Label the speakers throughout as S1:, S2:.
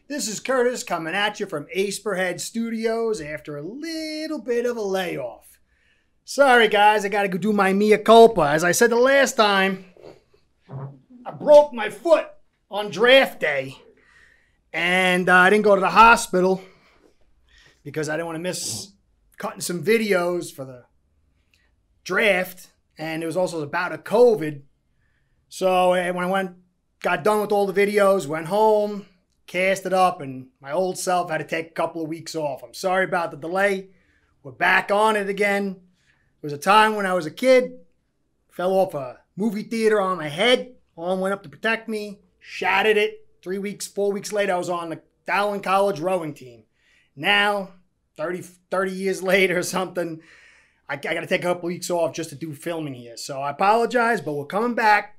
S1: This is Curtis coming at you from Aceperhead Studios after a little bit of a layoff. Sorry guys, I gotta go do my mea culpa. As I said the last time, I broke my foot on draft day and I didn't go to the hospital because I didn't want to miss cutting some videos for the draft, and it was also about a COVID. So when I got done with all the videos, went home, cast it up, and my old self had to take a couple of weeks off. I'm sorry about the delay. We're back on it again. There was a time when I was a kid, fell off a movie theater on my head. Arm went up to protect me, shattered it. 4 weeks later, I was on the Dowling College rowing team. Now, 30 years later or something, I got to take a couple of weeks off just to do filming here. So I apologize, but we're coming back.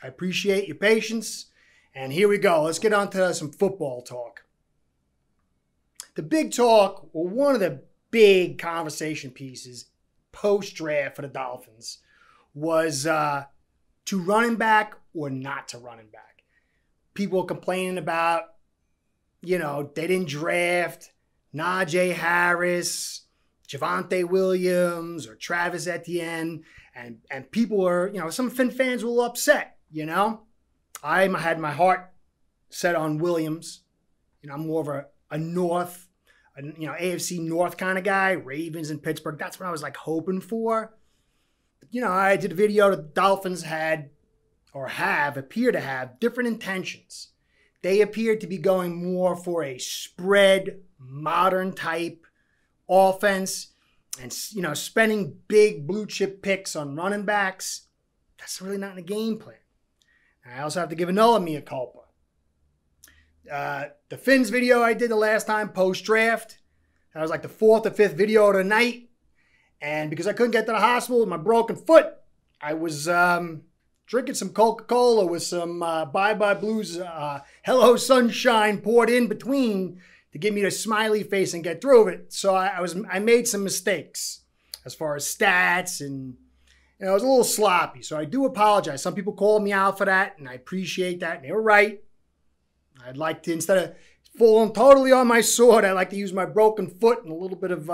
S1: I appreciate your patience. And here we go. Let's get on to some football talk. The big talk, or one of the big conversation pieces post-draft for the Dolphins, was to running back or not to running back. People complaining about, they didn't draft Najee Harris, Javonte Williams, or Travis Etienne, and people were, some Fin fans were a little upset, I had my heart set on Williams. I'm more of a North, AFC North kind of guy, Ravens and Pittsburgh. That's what I was hoping for. I did a video the Dolphins appear to have different intentions. They appeared to be going more for a spread, modern type offense and, spending big blue chip picks on running backs. That's really not in the game plan. I also have to give another mea culpa. The Fins video I did the last time post-draft, that was the fourth or fifth video of the night. And because I couldn't get to the hospital with my broken foot, I was drinking some Coca-Cola with some Bye-Bye Blues Hello Sunshine poured in between to give me the smiley face and get through it. So I made some mistakes as far as stats, and I was a little sloppy, so I do apologize. Some people called me out for that, and I appreciate that, and they were right. I'd like to, instead of falling totally on my sword, I'd like to use my broken foot and a little bit of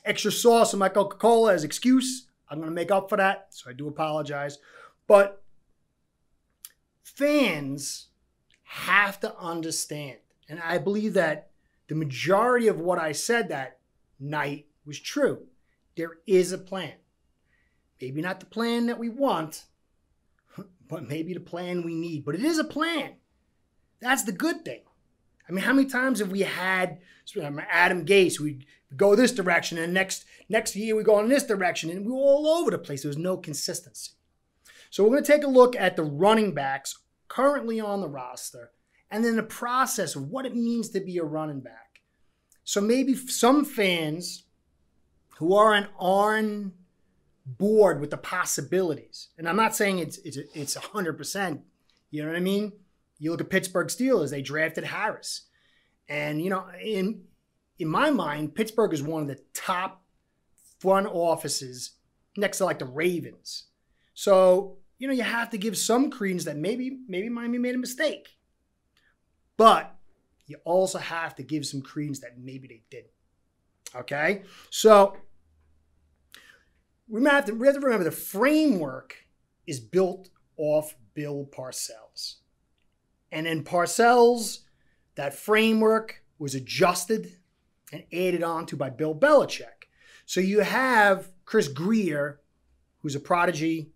S1: extra sauce in my Coca-Cola as excuse. I'm going to make up for that, so I do apologize. But fans have to understand, and I believe that the majority of what I said that night was true. There is a plan. Maybe not the plan that we want, but maybe the plan we need. But it is a plan. That's the good thing. I mean, how many times have we had Adam Gase? We go this direction, and next year we go in this direction, and we're all over the place. There's no consistency. So we're going to take a look at the running backs currently on the roster, and then the process of what it means to be a running back. So maybe some fans who aren't on board with the possibilities, and I'm not saying it's 100%, you know what I mean? You look at Pittsburgh Steelers, they drafted Harris. And, in my mind, Pittsburgh is one of the top front offices next to the Ravens. So, you have to give some credence that maybe Miami made a mistake. But you also have to give some credence that maybe they didn't. Okay? So we have to remember the framework is built off Bill Parcells. And in Parcells, that framework was adjusted and added on to by Bill Belichick. So you have Chris Greer, who's a protege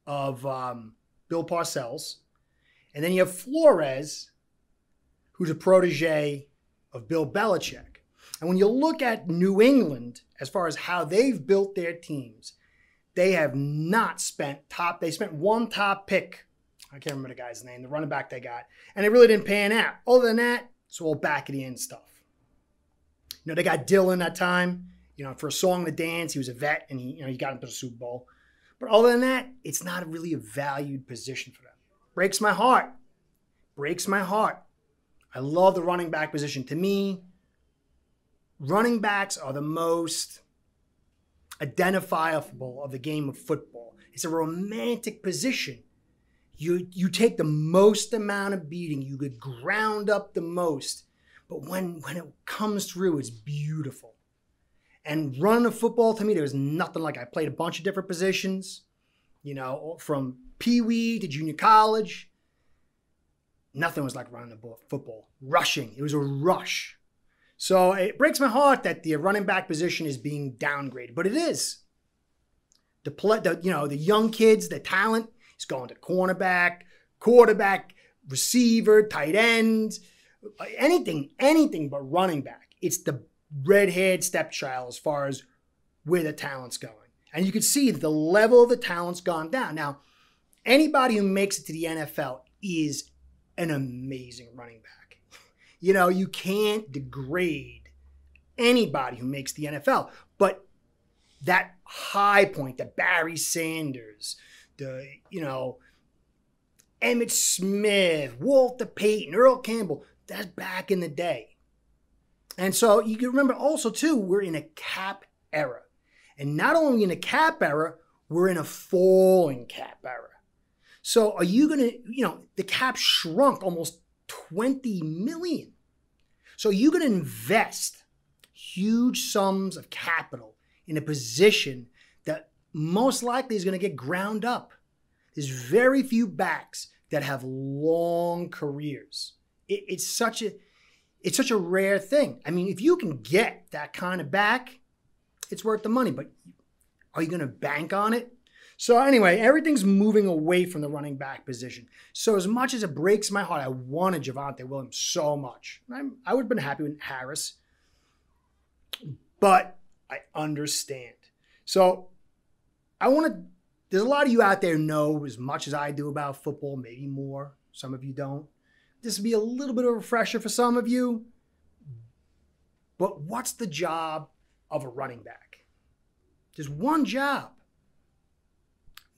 S1: of Bill Parcells. And then you have Flores, who's a protege of Bill Belichick. And when you look at New England, as far as how they've built their teams, they have not spent they spent one top pick. I can't remember the guy's name, the running back they got. And it really didn't pan out. Other than that, it's all back of the end stuff. They got Dylan that time, for a song to dance. He was a vet, and he got into the Super Bowl. But other than that, it's not really a valued position for them. Breaks my heart. Breaks my heart. I love the running back position. To me, running backs are the most identifiable of the game of football. It's a romantic position. You take the most amount of beating. You get ground up the most. But when it comes through, it's beautiful. And running a football, to me, there's nothing like it. I played a bunch of different positions, you know, from pee-wee to junior college. Nothing was like running a football. Rushing. It was a rush. So it breaks my heart that the running back position is being downgraded. But it is. The young kids, the talent, is going to cornerback, quarterback, receiver, tight end, anything but running back. It's the red-haired stepchild as far as where the talent's going. And you can see that the level of the talent's gone down. Now, anybody who makes it to the NFL is an amazing running back. You know, you can't degrade anybody who makes the NFL. But that high point, the Barry Sanders, the, Emmitt Smith, Walter Payton, Earl Campbell, that's back in the day. And so you can remember also, too, we're in a cap era. And not only in a cap era, we're in a falling cap era. So are you going to, the cap shrunk almost 20 million. So you're going to invest huge sums of capital in a position that most likely is going to get ground up. There's very few backs that have long careers. It's such a rare thing. I mean, if you can get that kind of back, it's worth the money. But are you going to bank on it? So anyway, everything's moving away from the running back position. So as much as it breaks my heart, I wanted Javonte Williams so much. I would have been happy with Harris. But I understand. So there's a lot of you out there know as much as I do about football, maybe more. Some of you don't. This will be a little bit of a refresher for some of you. But what's the job of a running back? There's one job.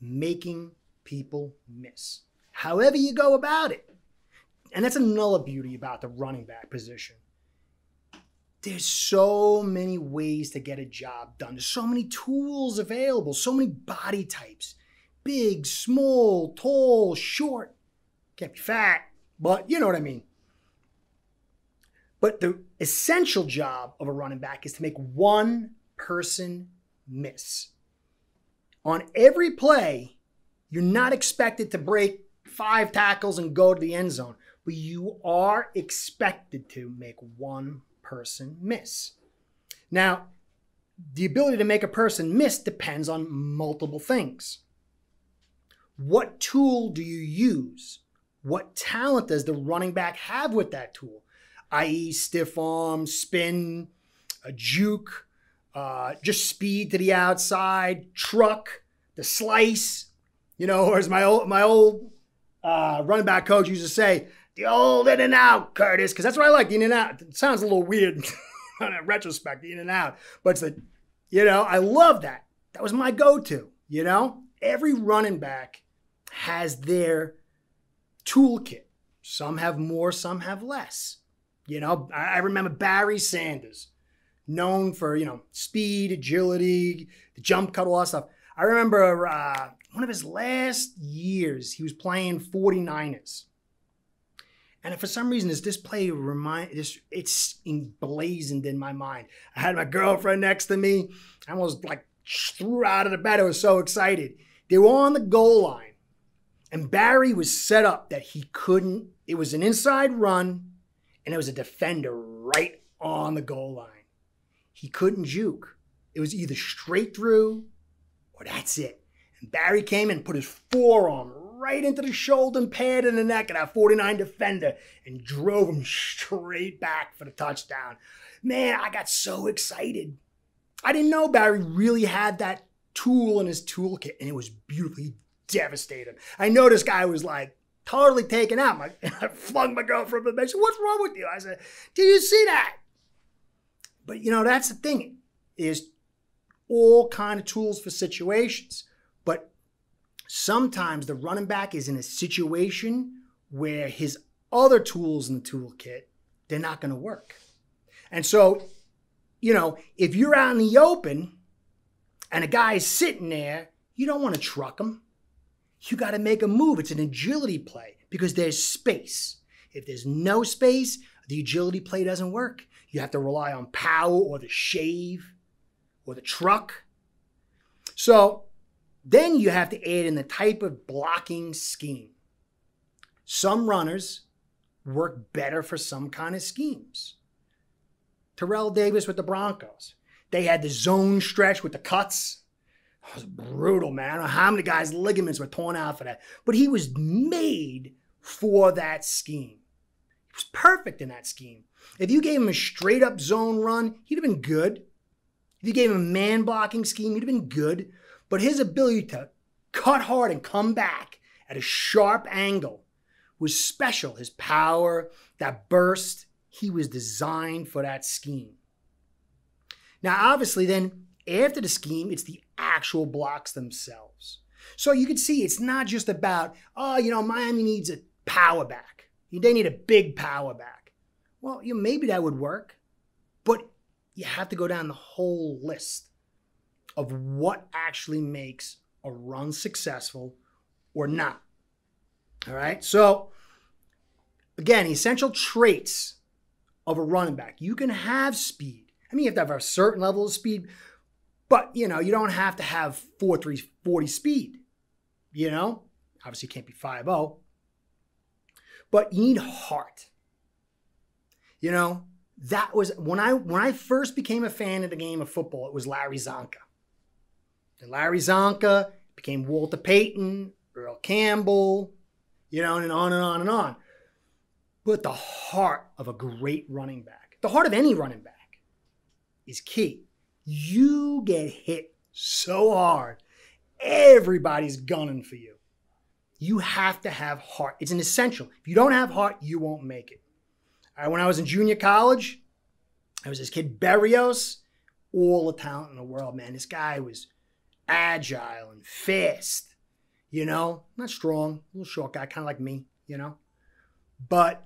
S1: Making people miss. However you go about it. And that's another beauty about the running back position. There's so many ways to get a job done. There's so many tools available, so many body types. Big, small, tall, short. Can't be fat, but you know what I mean. But the essential job of a running back is to make one person miss. On every play, you're not expected to break 5 tackles and go to the end zone, but you are expected to make one person miss. Now, the ability to make a person miss depends on multiple things. What tool do you use? What talent does the running back have with that tool? I.e. stiff arm, spin, a juke, just speed to the outside, truck, the slice, or as my old running back coach used to say, the old in and out, Curtis, because that's what I like, the in and out. It sounds a little weird in retrospect, the in and out, but it's I love that. That was my go-to, Every running back has their toolkit. Some have more, some have less. I remember Barry Sanders, known for, speed, agility, the jump cut, all that stuff. I remember one of his last years, he was playing 49ers. And for some reason, this play it's emblazoned in my mind. I had my girlfriend next to me. I almost threw out of the bed. I was so excited. They were on the goal line. And Barry was set up that he couldn't. It was an inside run. And there was a defender right on the goal line. He couldn't juke. It was either straight through or that's it. And Barry came and put his forearm right into the shoulder and pad in the neck of that 49 defender and drove him straight back for the touchdown. Man, I got so excited. I didn't know Barry really had that tool in his toolkit, and it was beautifully devastating. I know this guy was totally taken out. I flung my girlfriend from the bench. What's wrong with you? I said, did you see that? But that's the thing, is all kind of tools for situations. But sometimes the running back is in a situation where his other tools in the toolkit, they're not going to work. And so, if you're out in the open and a guy is sitting there, you don't want to truck him. You got to make a move. It's an agility play because there's space. If there's no space, the agility play doesn't work. You have to rely on power or the shave or the truck. So then you have to add in the type of blocking scheme. Some runners work better for some kind of schemes. Terrell Davis with the Broncos. They had the zone stretch with the cuts. It was brutal, man. I don't know how many guys' ligaments were torn out for that. But he was made for that scheme. He was perfect in that scheme. If you gave him a straight-up zone run, he'd have been good. If you gave him a man-blocking scheme, he'd have been good. But his ability to cut hard and come back at a sharp angle was special. His power, that burst, he was designed for that scheme. Now, obviously, then, after the scheme, it's the actual blocks themselves. So you can see it's not just about, Miami needs a power back. They need a big power back. Well, maybe that would work, but you have to go down the whole list of what actually makes a run successful or not. All right? So, again, essential traits of a running back. You can have speed. You have to have a certain level of speed, but, you don't have to have 4.340 speed. Obviously you can't be 5.0, but you need heart. That was when I first became a fan of the game of football, it was Larry Zonka. And Larry Zonka became Walter Payton, Earl Campbell, and on and on and on. But the heart of a great running back, the heart of any running back, is key. You get hit so hard, everybody's gunning for you. You have to have heart. It's an essential. If you don't have heart, you won't make it. When I was in junior college, I was this kid, Berrios, all the talent in the world, man. This guy was agile and fast, not strong, a little short guy, kind of like me, But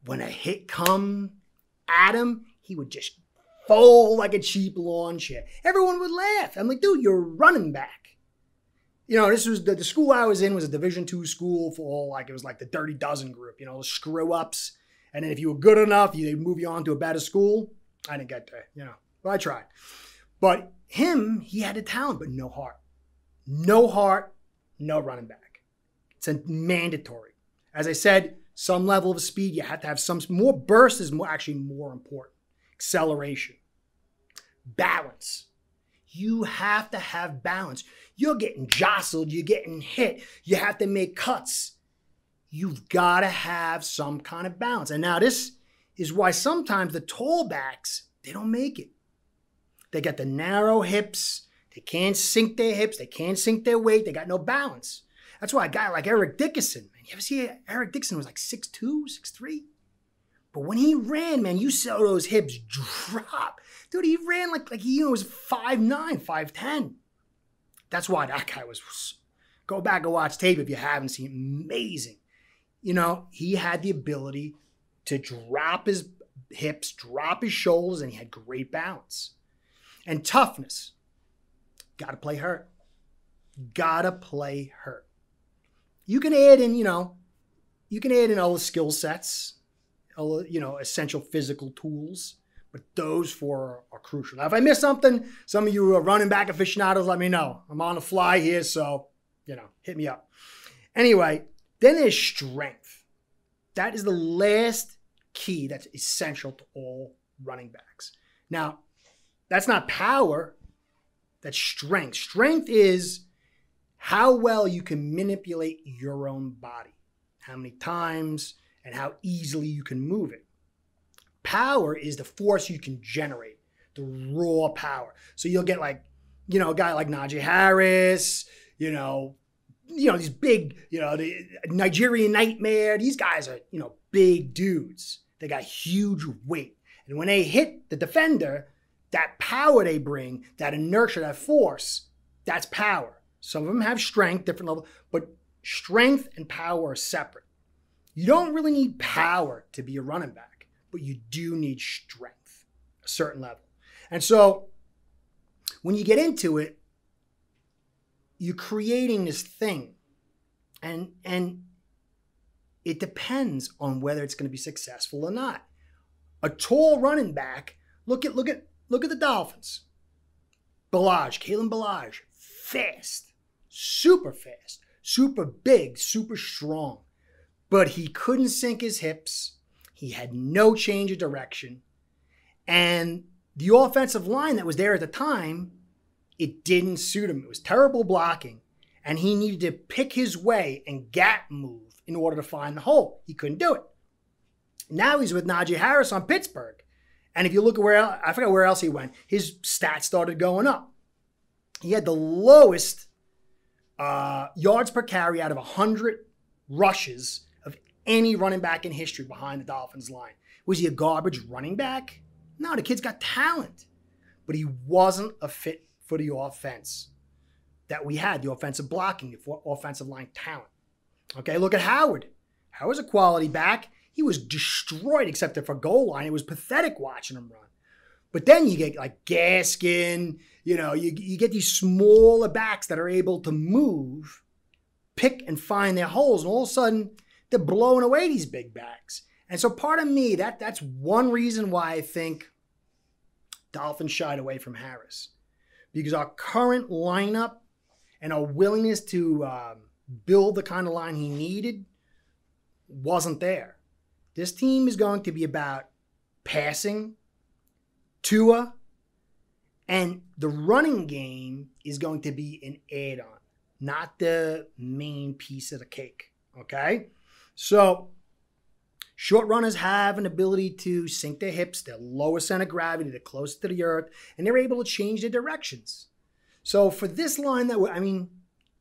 S1: when a hit come at him, he would just fold like a cheap lawn chair. Everyone would laugh. I'm like, dude, you're a running back. This was the school I was in was a Division II school for all, it was like the Dirty Dozen group, the screw-ups. And then if you were good enough, they'd move you on to a better school. I didn't get there, but I tried. But he had the talent, but no heart. No heart, no running back. It's a mandatory. As I said, some level of speed, you have to have some more burst is actually more important. Acceleration. Balance. You have to have balance. You're getting jostled, you're getting hit, you have to make cuts. You've got to have some kind of balance. And now this is why sometimes the tall backs, they don't make it. They got the narrow hips. They can't sink their hips. They can't sink their weight. They got no balance. That's why a guy like Eric Dickerson, man, you ever see Eric Dickerson was like 6'2", 6'3"? But when he ran, man, you saw those hips drop. Dude, he ran like he was 5'9", 5'10". That's why that guy was, go back and watch tape if you haven't seen, amazing. He had the ability to drop his hips, drop his shoulders, and he had great balance. And toughness. Got to play hurt. Got to play hurt. You can add in, you can add in all the skill sets, essential physical tools, but those four are crucial. Now, if I miss something, some of you are running back aficionados, let me know. I'm on the fly here, so, hit me up. Anyway, then there's strength. That is the last key that's essential to all running backs. Now, that's not power, that's strength. Strength is how well you can manipulate your own body, how many times and how easily you can move it. Power is the force you can generate, the raw power. So you'll get a guy like Najee Harris, these big, the Nigerian Nightmare. These guys are, big dudes. They got huge weight. And when they hit the defender, that power they bring, that inertia, that force, that's power. Some of them have strength, different level, but strength and power are separate. You don't really need power to be a running back, but you do need strength, a certain level. And so when you get into it, you're creating this thing And it depends on whether it's going to be successful or not. A tall running back, look at the Dolphins. Kalen Ballage, fast, super big, super strong. But he couldn't sink his hips. He had no change of direction. And the offensive line that was there at the time, it didn't suit him. It was terrible blocking. And he needed to pick his way and gap move in order to find the hole. He couldn't do it. Now he's with Najee Harris on Pittsburgh. And if you look at I forgot where else he went, his stats started going up. He had the lowest yards per carry out of 100 rushes of any running back in history behind the Dolphins line. Was he a garbage running back? No, the kid's got talent. But he wasn't a fit for the offense that we had, the offensive blocking, the offensive line talent. Okay, look at Howard. Howard's a quality back. He was destroyed except for goal line. It was pathetic watching him run. But then you get like Gaskin, you get these smaller backs that are able to move, pick and find their holes, and all of a sudden they're blowing away these big backs. And so part of me, that's one reason why I think Dolphins shied away from Harris. Because our current lineup and our willingness to build the kind of line he needed wasn't there. This team is going to be about passing, Tua, and the running game is going to be an add-on, not the main piece of the cake, okay? So short runners have an ability to sink their hips, they're lower center of gravity, they're closer to the earth, and they're able to change their directions. So for this line,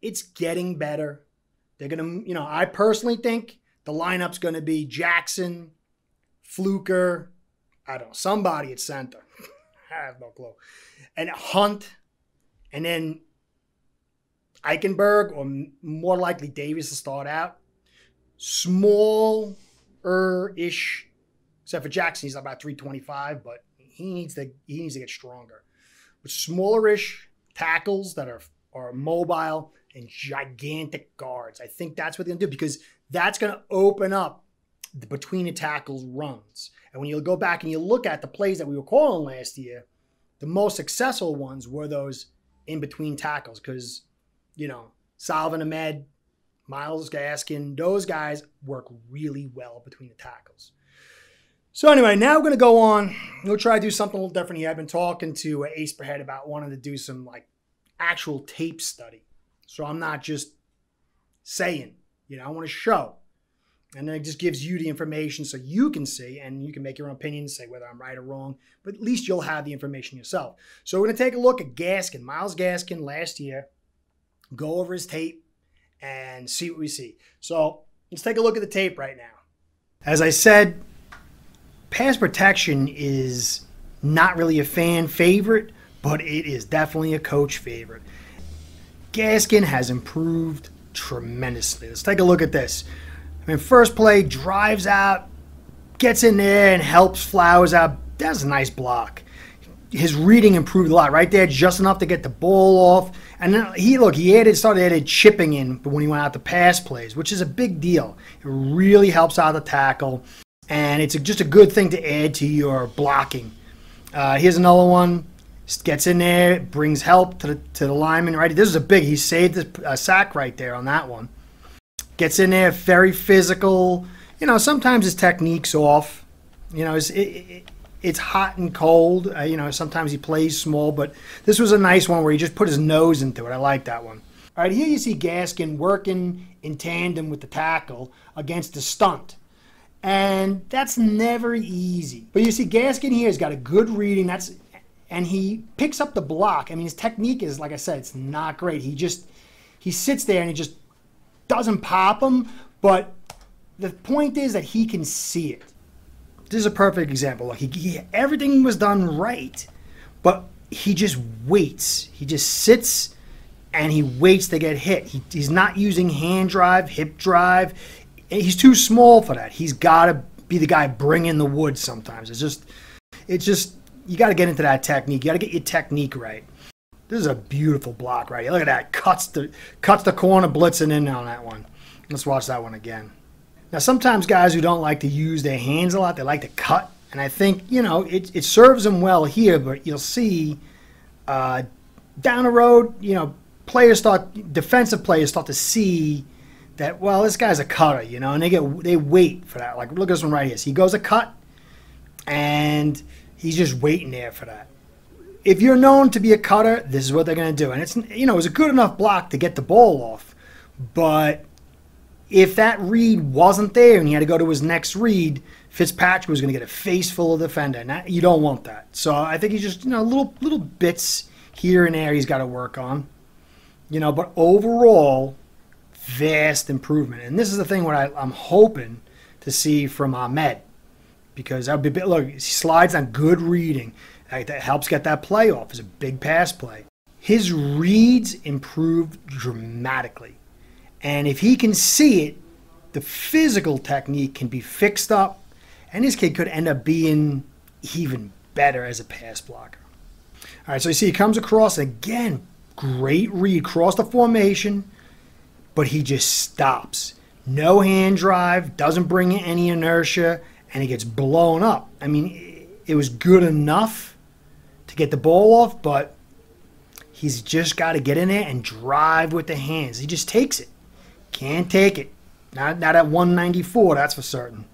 S1: it's getting better. They're going to, I personally think the lineup's going to be Jackson, Fluker, I don't know, somebody at center. I have no clue. And Hunt, and then Eichenberg, or more likely Davis to start out. Smaller-ish, except for Jackson, he's about 325, but he needs to get stronger. But smaller-ish tackles that are mobile and gigantic guards. I think that's what they're going to do because that's going to open up the between the tackles runs. And when you go back and you look at the plays that we were calling last year, the most successful ones were those in between tackles because, Salvon Ahmed, Myles Gaskin, those guys work really well between the tackles. So anyway, now we're going to go on. We'll try to do something a little different here. I've been talking to Ace Per Head about wanting to do some actual tape study. So I'm not just saying, I want to show. And then it just gives you the information so you can see and you can make your own opinion, say whether I'm right or wrong, but at least you'll have the information yourself. So we're going to take a look at Gaskin, Myles Gaskin last year, go over his tape and see what we see. So let's take a look at the tape right now. As I said, pass protection is not really a fan favorite, but it is definitely a coach favorite. Gaskin has improved tremendously. Let's take a look at this. First play, drives out, gets in there and helps Flowers out. That's a nice block. His reading improved a lot right there, just enough to get the ball off. And then he started chipping in when he went out to pass plays, which is a big deal. It really helps out the tackle, and it's just a good thing to add to your blocking. Here's another one. Gets in there, brings help to the lineman. Right, this is he saved the sack right there on that one. Gets in there, very physical. Sometimes his technique's off. It's hot and cold. Sometimes he plays small, but this was a nice one where he just put his nose into it. I like that one. All right, here you see Gaskin working in tandem with the tackle against the stunt. And that's never easy. But you see Gaskin here has got a good reading. And he picks up the block. His technique is, like I said, it's not great. He sits there and he just doesn't pop him, but the point is that he can see it. This is a perfect example. Look, everything was done right, but he just waits. He just sits and he waits to get hit. He's not using hand drive, hip drive. He's too small for that. He's got to be the guy bringing the wood sometimes. It's just you got to get into that technique. You got to get your technique right. This is a beautiful block right here. Look at that. Cuts the corner, blitzing in on that one. Let's watch that one again. Now, sometimes guys who don't like to use their hands a lot, they like to cut. And I think, you know, it serves them well here, but you'll see down the road, you know, defensive players start to see that, well, this guy's a cutter, you know, and they wait for that. Like, look at this one right here. So he goes to cut, and he's just waiting there for that. If you're known to be a cutter, this is what they're going to do. And it's, you know, it was a good enough block to get the ball off. But if that read wasn't there and he had to go to his next read, Fitzpatrick was going to get a face full of defender. And you don't want that. So I think he's just, you know, little bits here and there he's got to work on. You know, but overall, vast improvement. And this is the thing what I'm hoping to see from Ahmed. Because that would be a bit, look, he slides on good reading. That helps get that play off. It's a big pass play. His reads improved dramatically. And if he can see it, the physical technique can be fixed up, and this kid could end up being even better as a pass blocker. All right, so you see he comes across, again, great read, cross the formation, but he just stops. No hand drive, doesn't bring in any inertia, and he gets blown up. I mean, it was good enough to get the ball off, but he's just got to get in there and drive with the hands. He just takes it. Can't take it. Not at 194, that's for certain.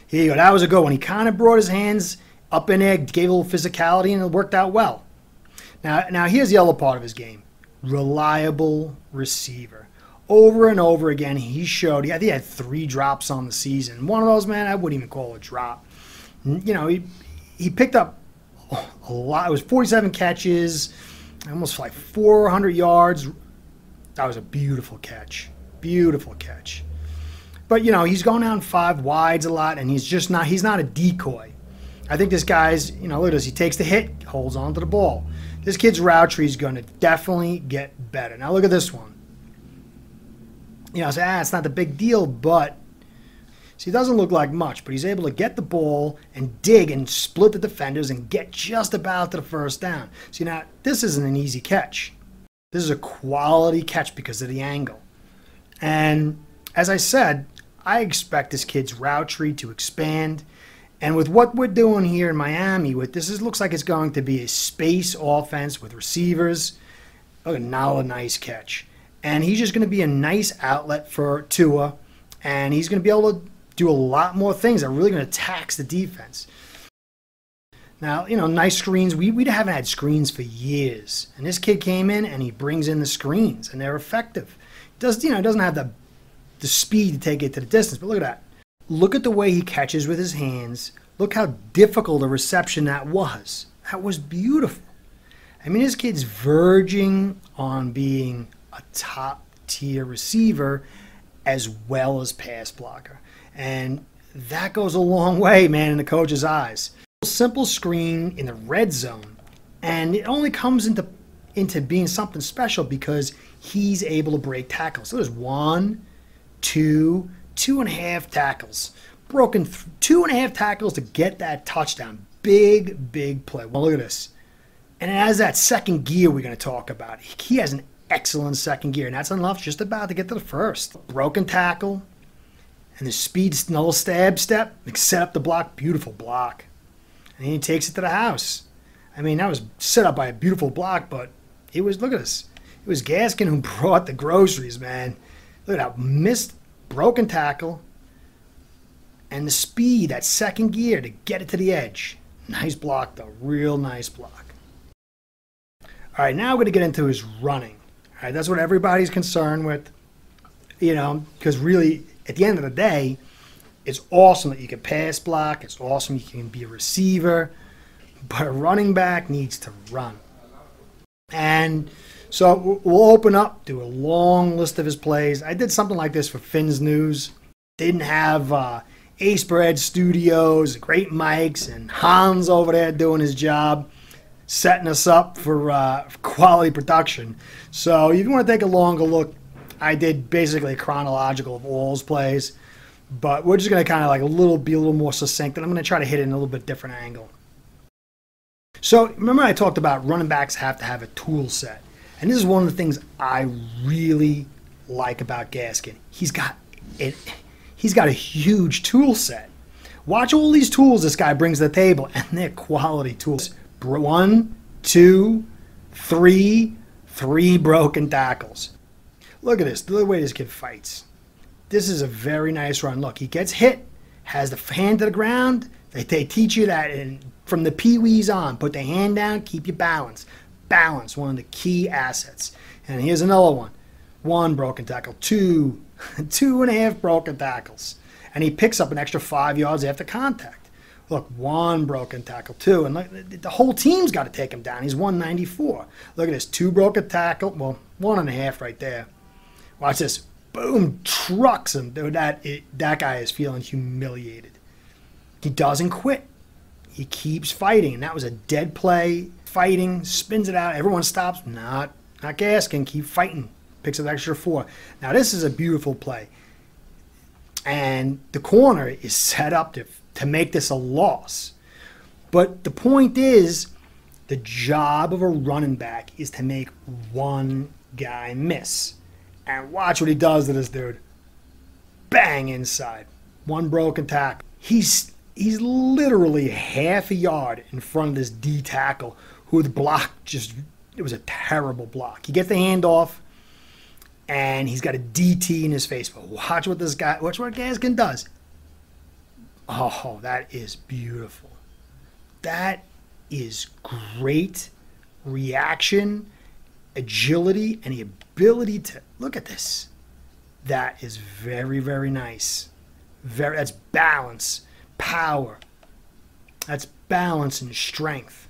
S1: Here you go. That was a good one. He kind of brought his hands up in there, gave a little physicality, and it worked out well. Now here's the other part of his game. Reliable receiver. Over and over again, he showed, I think he had 3 drops on the season. One of those, man, I wouldn't even call it a drop. You know, he picked up a lot. It was 47 catches, almost like 400 yards. That was a beautiful catch. Beautiful catch. But, you know, he's going down 5 wides a lot, and he's not a decoy. I think this guy's, you know, look at this. He takes the hit, holds on to the ball. This kid's route tree is going to definitely get better. Now, look at this one. You know, I say, it's not the big deal, but see, it doesn't look like much, but he's able to get the ball and dig and split the defenders and get just about to the first down. See, now, this isn't an easy catch. This is a quality catch because of the angle. And as I said, I expect this kid's route tree to expand. And with what we're doing here in Miami, looks like it's going to be a space offense with receivers. Look, now a nice catch. And he's just going to be a nice outlet for Tua. And he's going to be able to do a lot more things that are really going to tax the defense. Now, you know, nice screens. We haven't had screens for years. And this kid came in and he brings in the screens. And they're effective. Doesn't have the speed to take it to the distance. But look at that. Look at the way he catches with his hands. Look how difficult a reception that was. That was beautiful. I mean, this kid's verging on being a top-tier receiver as well as pass blocker. And that goes a long way, man, in the coach's eyes. Simple screen in the red zone, and it only comes into being something special because he's able to break tackles. So there's 1, 2, 2.5 tackles. Broken 2.5 tackles to get that touchdown. Big play. Well, look at this. And it has that second gear we're going to talk about. He has an excellent second gear, and that's enough just about to get to the first. Broken tackle, and the speed, little stab step, set up the block. Beautiful block. And he takes it to the house. I mean, that was set up by a beautiful block, but it was, look at this. It was Gaskin who brought the groceries, man. Look at that missed broken tackle and the speed, that second gear to get it to the edge. Nice block, though. Real nice block. All right, now we're going to get into his running. All right, that's what everybody's concerned with, you know, because really, at the end of the day, it's awesome that you can pass block. It's awesome you can be a receiver. But a running back needs to run. And so we'll open up, do a long list of his plays. I did something like this for Finn's News. Didn't have Aceperhead Studios, great mics, and Hans over there doing his job, setting us up for quality production. So if you want to take a longer look, I did basically a chronological of all his plays. But we're just going to kind of like be a little more succinct, and I'm going to try to hit it in a little bit different angle. So remember I talked about running backs have to have a tool set. And this is one of the things I really like about Gaskin? He's got a huge tool set. Watch all these tools this guy brings to the table, and they're quality tools. 1, 2, 3 broken tackles. Look at this, the way this kid fights. This is a very nice run. Look, he gets hit, has the hand to the ground. They teach you that from the pee-wees on. Put the hand down, keep your balance. Balance, one of the key assets. And here's another one. 1 broken tackle, 2, 2.5 broken tackles. And he picks up an extra 5 yards after contact. Look, 1 broken tackle, 2. And look, the whole team's got to take him down. He's 194. Look at this, 2 broken tackle. Well, 1.5 right there. Watch this. Boom, trucks him. Dude, that guy is feeling humiliated. He doesn't quit. He keeps fighting. And that was a dead play. Fighting, spins it out. Everyone stops. Not Gaskin. Keep fighting. Picks up extra 4. Now, this is a beautiful play. And the corner is set up to make this a loss. But the point is, the job of a running back is to make one guy miss. And watch what he does to this dude. Bang, inside. 1 broken tackle. He's literally half a yard in front of this D tackle who the block it was a terrible block. He gets the handoff, and he's got a DT in his face. But watch what Gaskin does. Oh, that is beautiful. That is great reaction, agility, and the ability to look at this. That is very, very nice. That's balance, power. That's balance and strength.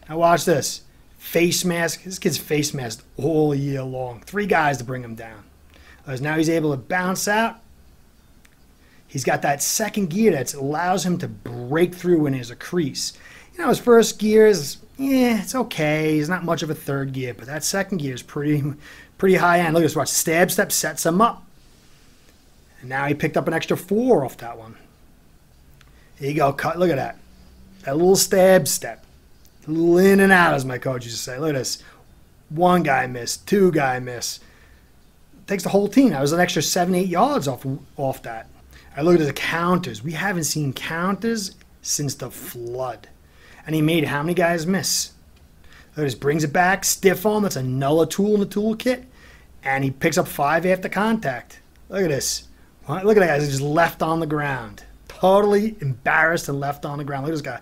S1: Now watch this. Face mask. This kid's face masked all year long. 3 guys to bring him down. Because now he's able to bounce out. He's got that second gear that allows him to break through when there's a crease. You know, his first gear is, it's okay. He's not much of a third gear, but that second gear is pretty high end. Look at this. Watch. Stab step sets him up. And now he picked up an extra 4 off that one. Here you go. Cut. Look at that. That little stab step. A little in and out, as my coach used to say. Look at this. 1 guy missed. 2 guy missed. Takes the whole team. That was an extra 7-8 yards off that. I look at the counters. We haven't seen counters since the flood. And he made how many guys miss? Look at this. Brings it back. Stiff arm. That's another tool in the toolkit. And he picks up 5 after contact. Look at this. Look at that guy. He's just left on the ground. Totally embarrassed and left on the ground. Look at this guy.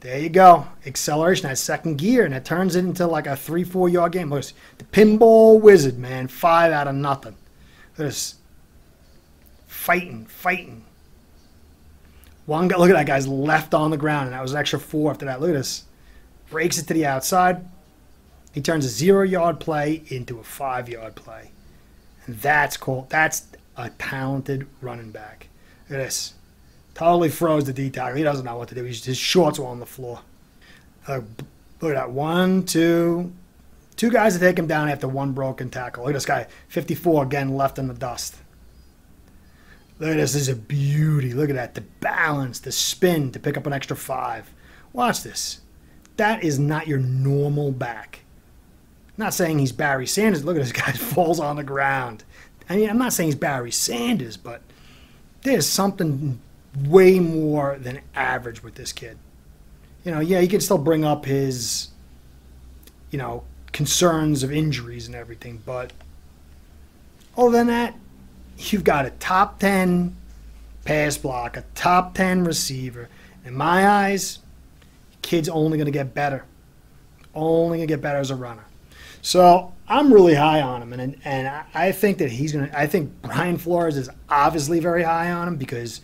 S1: There you go. Acceleration, that second gear, and it turns it into like a 3-4 yard game. Look, the pinball wizard, man. 5 out of nothing. Look at this. Fighting. One guy, look at that guy's left on the ground, and that was an extra 4 after that. Look at this. Breaks it to the outside. He turns a 0-yard play into a 5-yard play. And that's a talented running back. Look at this. Totally froze the D tackle. He doesn't know what to do. His shorts were on the floor. Look at that. 1, 2. 2 guys to take him down after 1 broken tackle. Look at this guy. 54 again, left in the dust. Look at this. This is a beauty. Look at that. The balance, the spin to pick up an extra 5. Watch this. That is not your normal back. I'm not saying he's Barry Sanders. Look at this guy. Falls on the ground. I mean, I'm not saying he's Barry Sanders, but there's something way more than average with this kid. You know, yeah, he can still bring up his, concerns of injuries and everything, but other than that, you've got a top 10 pass block, a top 10 receiver. In my eyes, kid's only going to get better. Only going to get better as a runner. So I'm really high on him, and I think that I think Brian Flores is obviously very high on him because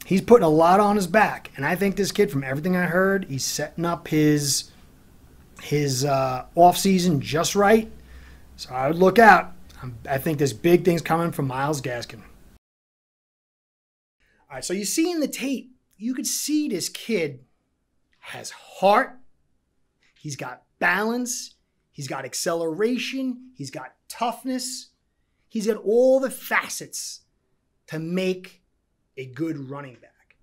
S1: he's putting a lot on his back. And I think this kid, from everything I heard, he's setting up his offseason just right. So I would look out. I think there's big things coming from Myles Gaskin. All right, so you see in the tape, you could see this kid has heart. He's got balance. He's got acceleration. He's got toughness. He's got all the facets to make a good running back.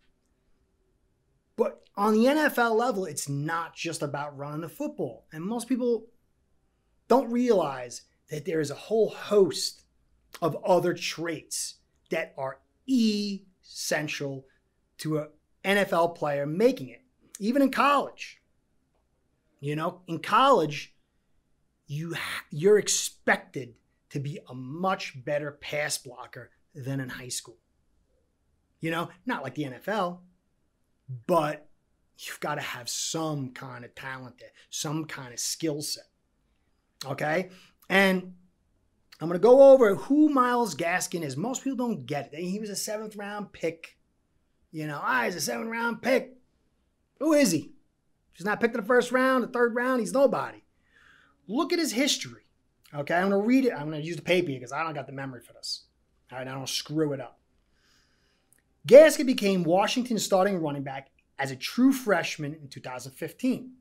S1: But on the NFL level, it's not just about running the football. And most people don't realize that there is a whole host of other traits that are essential to an NFL player making it, even in college. In college, you're expected to be a much better pass blocker than in high school. Not like the NFL, but you've got to have some kind of talent there, some kind of skill set. Okay? And I'm going to go over who Myles Gaskin is. Most people don't get it. He was a 7th round pick. He's a 7th round pick. Who is he? He's not picked in the 1st round, the 3rd round. He's nobody. Look at his history. Okay, I'm going to read it. I'm going to use the paper because I don't got the memory for this. All right, I don't screw it up. Gaskin became Washington's starting running back as a true freshman in 2015.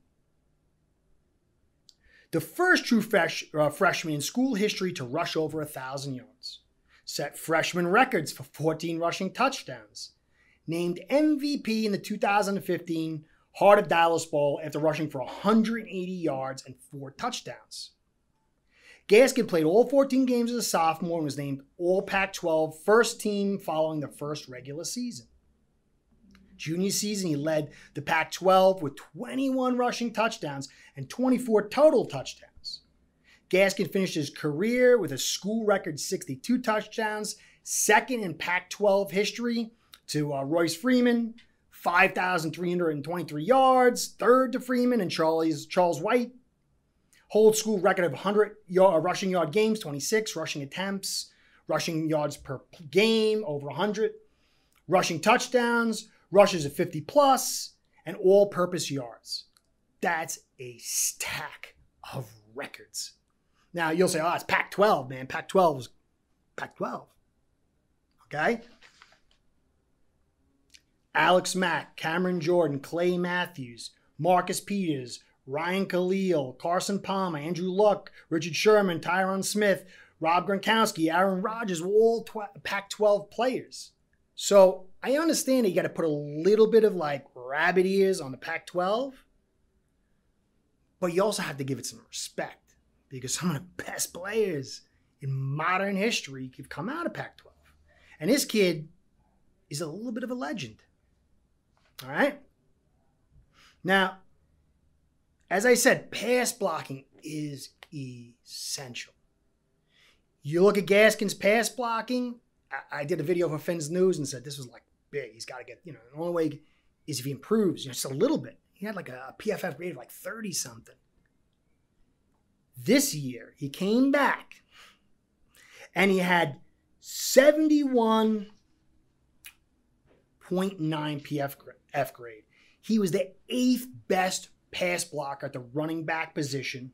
S1: The first true freshman in school history to rush over 1,000 yards. Set freshman records for 14 rushing touchdowns. Named MVP in the 2015 Heart of Dallas Bowl after rushing for 180 yards and 4 touchdowns. Gaskin played all 14 games as a sophomore and was named All Pac-12 first team following the first regular season. Junior season, he led the Pac-12 with 21 rushing touchdowns and 24 total touchdowns. Gaskin finished his career with a school record 62 touchdowns, second in Pac-12 history to Royce Freeman, 5,323 yards, third to Freeman and Charles White. Hold school record of 100 rushing yard games, 26 rushing attempts, rushing yards per game, over 100, rushing touchdowns, rushes of 50 plus, and all-purpose yards. That's a stack of records. Now, you'll say, it's Pac-12, man. Pac-12 was Pac-12. Okay? Alex Mack, Cameron Jordan, Clay Matthews, Marcus Peters, Ryan Khalil, Carson Palmer, Andrew Luck, Richard Sherman, Tyron Smith, Rob Gronkowski, Aaron Rodgers were all Pac-12 players. So I understand that you got to put a little bit of rabbit ears on the Pac-12, but you also have to give it some respect because some of the best players in modern history have come out of Pac-12. And this kid is a little bit of a legend. All right? Now, as I said, pass blocking is essential. You look at Gaskin's pass blocking. I did a video for Finn's News and said this was big. He's got to get, the only way is if he improves, just a little bit. He had a PFF grade of 30 something. This year, he came back and he had 71.9 PFF grade. He was the 8th best pass blocker at the running back position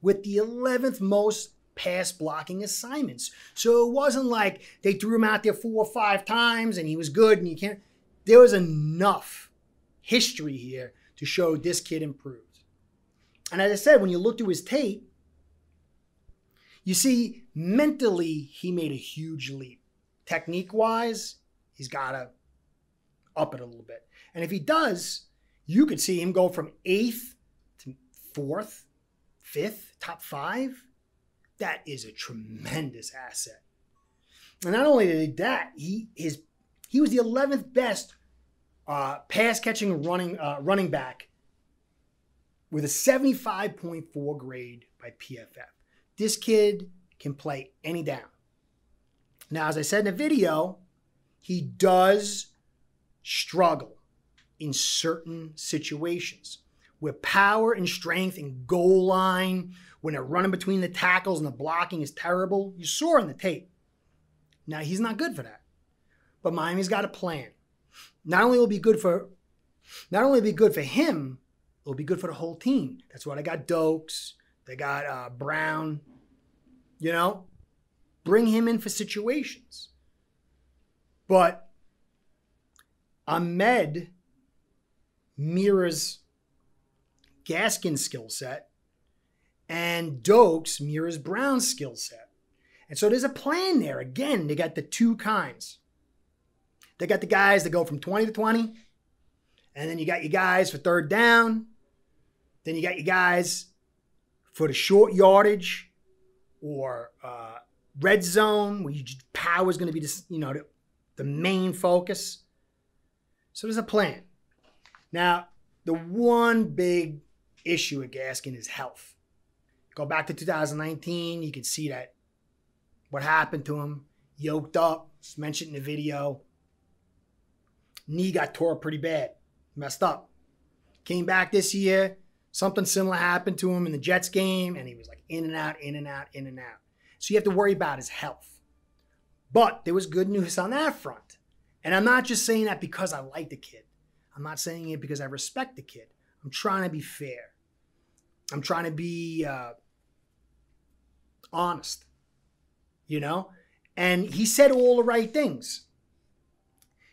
S1: with the 11th most pass blocking assignments. So it wasn't like they threw him out there 4 or 5 times and he was good and you can't. There was enough history here to show this kid improved. And as I said, when you look through his tape, you see mentally he made a huge leap. Technique-wise, he's got to up it a little bit. And if he does, you could see him go from 8th to 4th, 5th, top 5. That is a tremendous asset. And not only did he do that, he was the 11th best pass-catching running back with a 75.4 grade by PFF. This kid can play any down. Now, as I said in the video, he does struggle in certain situations where power and strength and goal line, when they're running between the tackles and the blocking is terrible. You saw in the tape. Now, he's not good for that. But Miami's got a plan. Not only will it be good for him, it'll be good for the whole team. That's why they got Doakes. They got Brown. Bring him in for situations. But Ahmed mirrors Gaskin's skill set, and Doakes mirrors Brown's skill set. And so there's a plan there. Again, they got the two kinds. They got the guys that go from 20 to 20, and then you got your guys for third down. Then you got your guys for the short yardage or red zone, where power is going to be this, the main focus. So there's a plan. Now, the one big issue with Gaskin is health. Go back to 2019, you can see that what happened to him. Yoked up, it's mentioned in the video. Knee got tore pretty bad, messed up. Came back this year, something similar happened to him in the Jets game, and he was like in and out, in and out, in and out. So you have to worry about his health. But there was good news on that front. And I'm not just saying that because I like the kid. I'm not saying it because I respect the kid. I'm trying to be fair. I'm trying to be honest, And he said all the right things.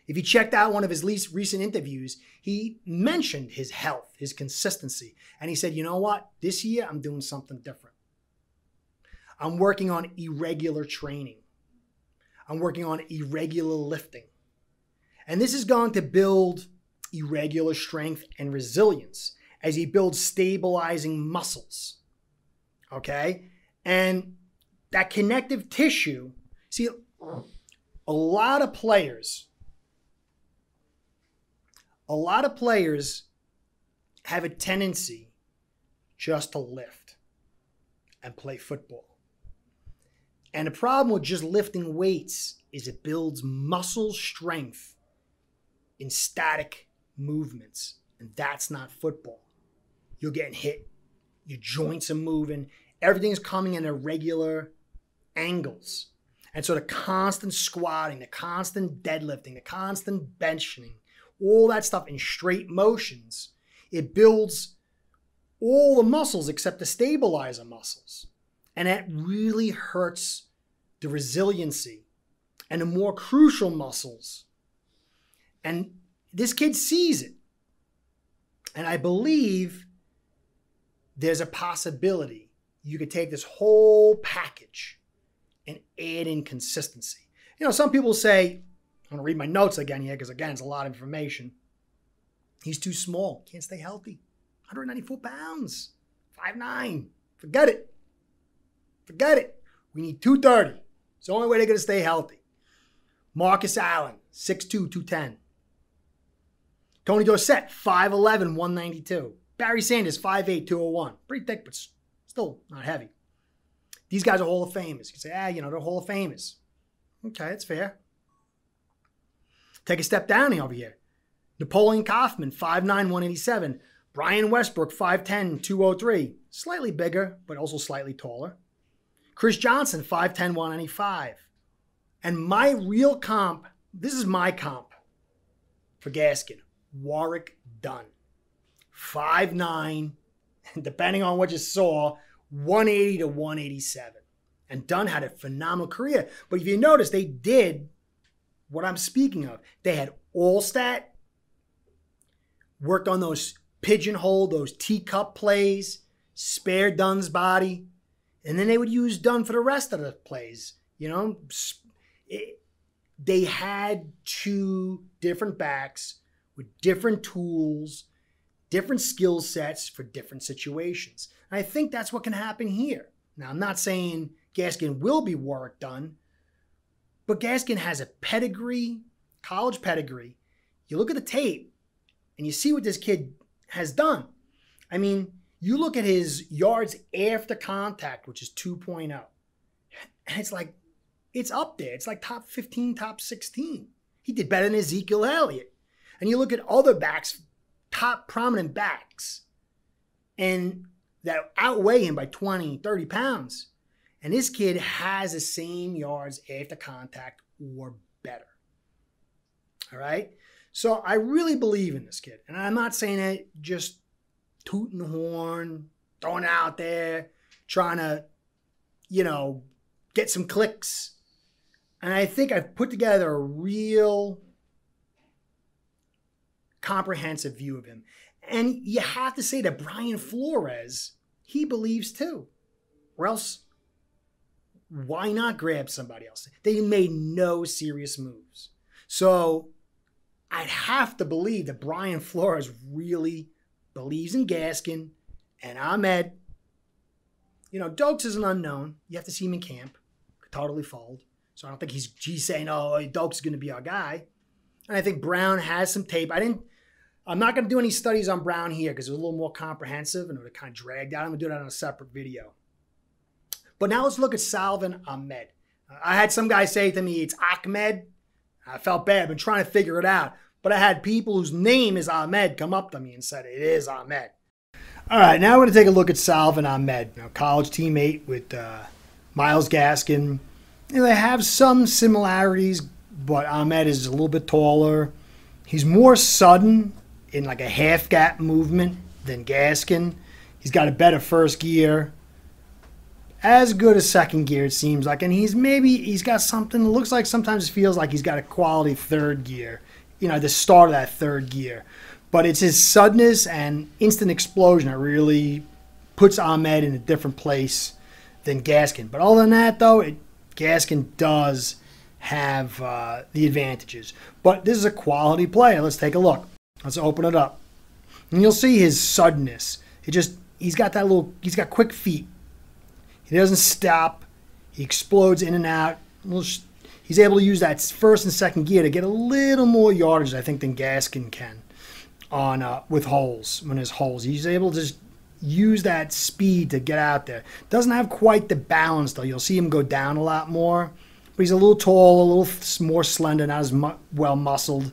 S1: If you checked out one of his least recent interviews, he mentioned his health, his consistency. And he said, you know what? This year, I'm doing something different. I'm working on irregular training. I'm working on irregular lifting. And this is going to build irregular strength and resilience as he builds stabilizing muscles. Okay? And that connective tissue, see, a lot of players have a tendency just to lift and play football. And the problem with just lifting weights is it builds muscle strength in static movements. And that's not football. You're getting hit. Your joints are moving. Everything's coming in irregular angles. And so the constant squatting, the constant deadlifting, the constant benching, all that stuff in straight motions, it builds all the muscles except the stabilizer muscles. And that really hurts the resiliency and the more crucial muscles. And this kid sees it. And I believe there's a possibility you could take this whole package and add in consistency. Some people say, I'm going to read my notes again here because, again, it's a lot of information. He's too small. Can't stay healthy. 194 pounds. 5'9". Forget it. Forget it. We need 230. It's the only way they're going to stay healthy. Marcus Allen, 6'2", 210. Tony Dorsett, 5'11", 192. Barry Sanders, 5'8", 201. Pretty thick, but still not heavy. These guys are Hall of Famers. You say, they're Hall of Famers. Okay, that's fair. Take a step down over here. Napoleon Kaufman, 5'9", 187. Brian Westbrook, 5'10", 203. Slightly bigger, but also slightly taller. Chris Johnson, 5'10", 195. And my real comp, this is my comp for Gaskin, Warrick Dunn. 5'9", and depending on what you saw, 180 to 187. And Dunn had a phenomenal career. But if you notice, they did what I'm speaking of. They had all-stat, worked on those pigeonhole, those teacup plays, spare Dunn's body, and then they would use Dunn for the rest of the plays. They had two different backs with different tools, different skill sets for different situations. And I think that's what can happen here. Now, I'm not saying Gaskin will be Warrick Dunn, but Gaskin has a pedigree, college pedigree. You look at the tape and you see what this kid has done. I mean, you look at his yards after contact, which is 2.0. And it's like, it's up there. It's like top 15, top 16. He did better than Ezekiel Elliott. And you look at other backs, top prominent backs, and that outweigh him by 20, 30 pounds. And this kid has the same yards after contact or better. All right? So I really believe in this kid. And I'm not saying that just tooting the horn, throwing it out there, trying to, get some clicks. And I think I've put together a real comprehensive view of him. And you have to say that Brian Flores, he believes too. Or else, why not grab somebody else? They made no serious moves. So I'd have to believe that Brian Flores really believes in Gaskin and Ahmed. Doakes is an unknown. You have to see him in camp. totally fold. So I don't think he's saying, oh, Doakes is going to be our guy. And I think Brown has some tape. I'm not going to do any studies on Brown here because it was a little more comprehensive and it would have kind of dragged out. I'm going to do that on a separate video. But now let's look at Salvon Ahmed. I had some guy say to me, it's Ahmed. I felt bad. I've been trying to figure it out. But I had people whose name is Ahmed come up to me and said, it is Ahmed. All right, now we're going to take a look at Salvon Ahmed, college teammate with Myles Gaskin. They have some similarities, but Ahmed is a little bit taller. He's more sudden in like a half gap movement than Gaskin. He's got a better first gear. As good as second gear, it seems like. And he's got something that looks like sometimes it feels like he's got a quality third gear. The start of that third gear. But it's his suddenness and instant explosion that really puts Ahmed in a different place than Gaskin. But other than that, though, Gaskin does have the advantages. But this is a quality player. Let's take a look. Let's open it up. And you'll see his suddenness. He's got quick feet. He doesn't stop. He explodes in and out. He's able to use that first and second gear to get a little more yardage, I think, than Gaskin can with holes. When there's holes, he's able to just use that speed to get out there. Doesn't have quite the balance, though. You'll see him go down a lot more. But he's a little tall, a little more slender, not as well muscled.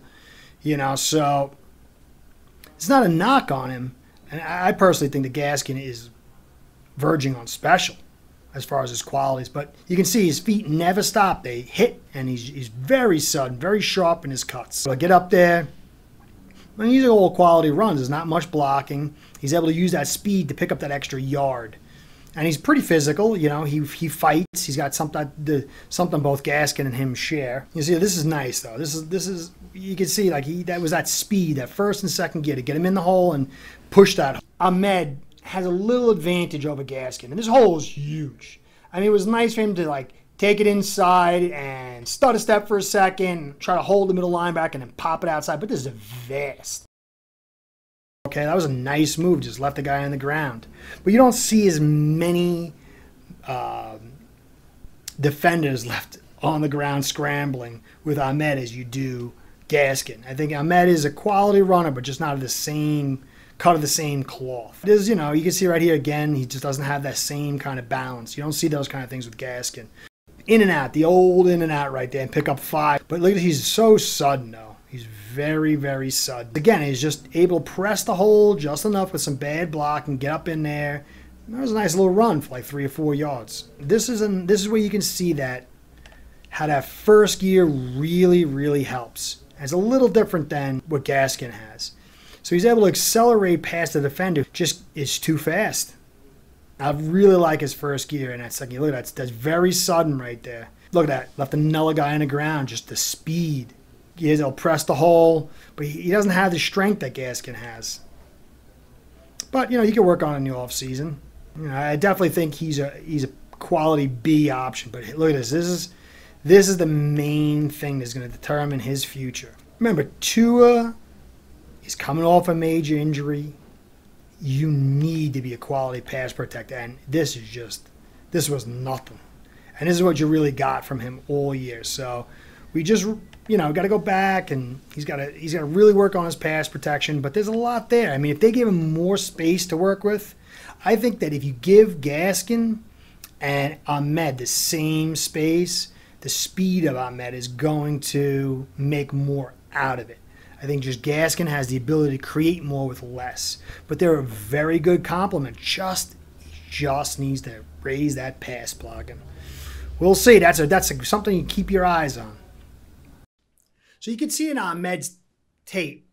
S1: So it's not a knock on him. And I personally think that Gaskin is verging on special as far as his qualities. But you can see his feet never stop. They hit, and he's very sudden, very sharp in his cuts. So I get up there. When these are all quality runs, there's not much blocking. He's able to use that speed to pick up that extra yard. And he's pretty physical. He fights. He's got something both Gaskin and him share. You see, this is nice, though. This is you can see that was that speed, that first and second gear to get him in the hole and push that. Ahmed has a little advantage over Gaskin, and this hole is huge. It was nice for him to take it inside and start a step for a second, try to hold the middle linebacker and then pop it outside. But this is vast. Okay, that was a nice move. Just left the guy on the ground. But you don't see as many defenders left on the ground scrambling with Ahmed as you do Gaskin. I think Ahmed is a quality runner, but just not of the same cut of the same cloth. It is, you can see right here again, he just doesn't have that same kind of balance. You don't see those kind of things with Gaskin. In and out, the old in and out right there, and pick up 5. But look, he's so sudden, though. He's very, very sudden. Again, he's just able to press the hole just enough with some bad block and get up in there. And that was a nice little run for 3 or 4 yards. This is where you can see how that first gear really, really helps. It's a little different than what Gaskin has. So he's able to accelerate past the defender. Just it's too fast. I really like his first gear and that second gear. Look at that. That's very sudden right there. Look at that. Left another guy on the ground. Just the speed. He'll press the hole, but he doesn't have the strength that Gaskin has. But, you can work on it in the offseason. I definitely think he's a quality B option. But look at this. This is the main thing that's going to determine his future. Remember, Tua is coming off a major injury. You need to be a quality pass protector, and this was nothing. And this is what you really got from him all year. So we just, got to go back, and he's got to really work on his pass protection. But there's a lot there. If they give him more space to work with, I think that if you give Gaskin and Ahmed the same space, the speed of Ahmed is going to make more out of it. I think just Gaskin has the ability to create more with less. But they're a very good complement. He just needs to raise that pass blocking. We'll see. That's something you keep your eyes on. So you can see in Ahmed's tape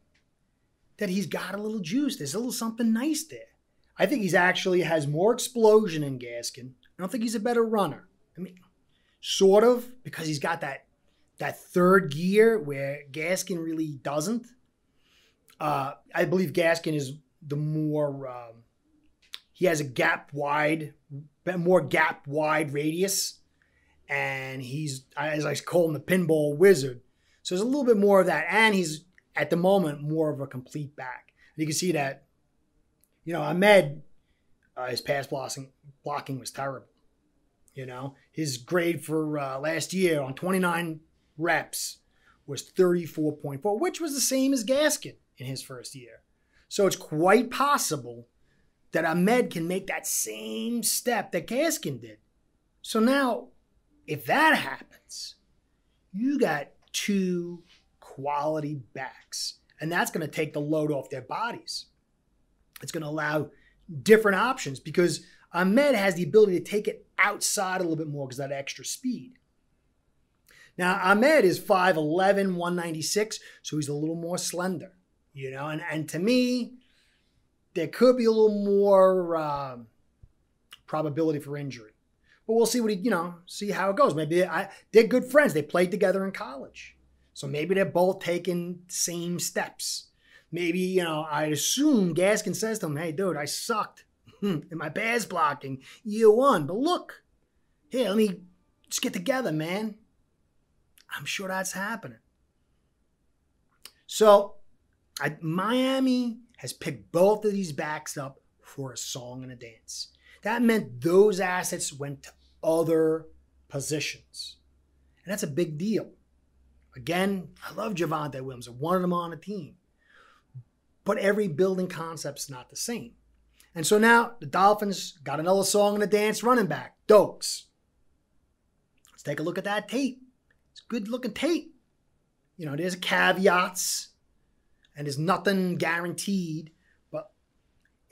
S1: that he's got a little juice. There's a little something nice there. I think he's actually has more explosion in Gaskin. I don't think he's a better runner. Sort of, because he's got that third gear where Gaskin really doesn't. I believe Gaskin is the more, he has a more gap wide radius. And he's, as I call him, the pinball wizard. So there's a little bit more of that. And he's, at the moment, more of a complete back. And you can see that, Ahmed, his pass blocking was terrible. You know, his grade for last year on 29 reps was 34.4, which was the same as Gaskin in his first year. So it's quite possible that Ahmed can make that same step that Gaskin did. So now, if that happens, you got two quality backs. And that's going to take the load off their bodies. It's going to allow different options because Ahmed has the ability to take it outside a little bit more because of that extra speed. Now, Ahmed is 5'11", 196, so he's a little more slender, you know. And to me, there could be a little more probability for injury. But we'll see see how it goes. Maybe they're good friends. They played together in college. So maybe they're both taking the same steps. Maybe, I'd assume Gaskin says to him, hey, dude, I sucked in my pass blocking year one. But look, here, let's get together, man. I'm sure that's happening. So Miami has picked both of these backs up for a song and a dance. That meant those assets went to other positions. And that's a big deal. Again, I love Javonte Williams. I wanted him on a team. But every building concept's not the same. And so now the Dolphins got another song and a dance running back, Doakes. Let's take a look at that tape. It's good-looking tape. There's caveats, and there's nothing guaranteed. But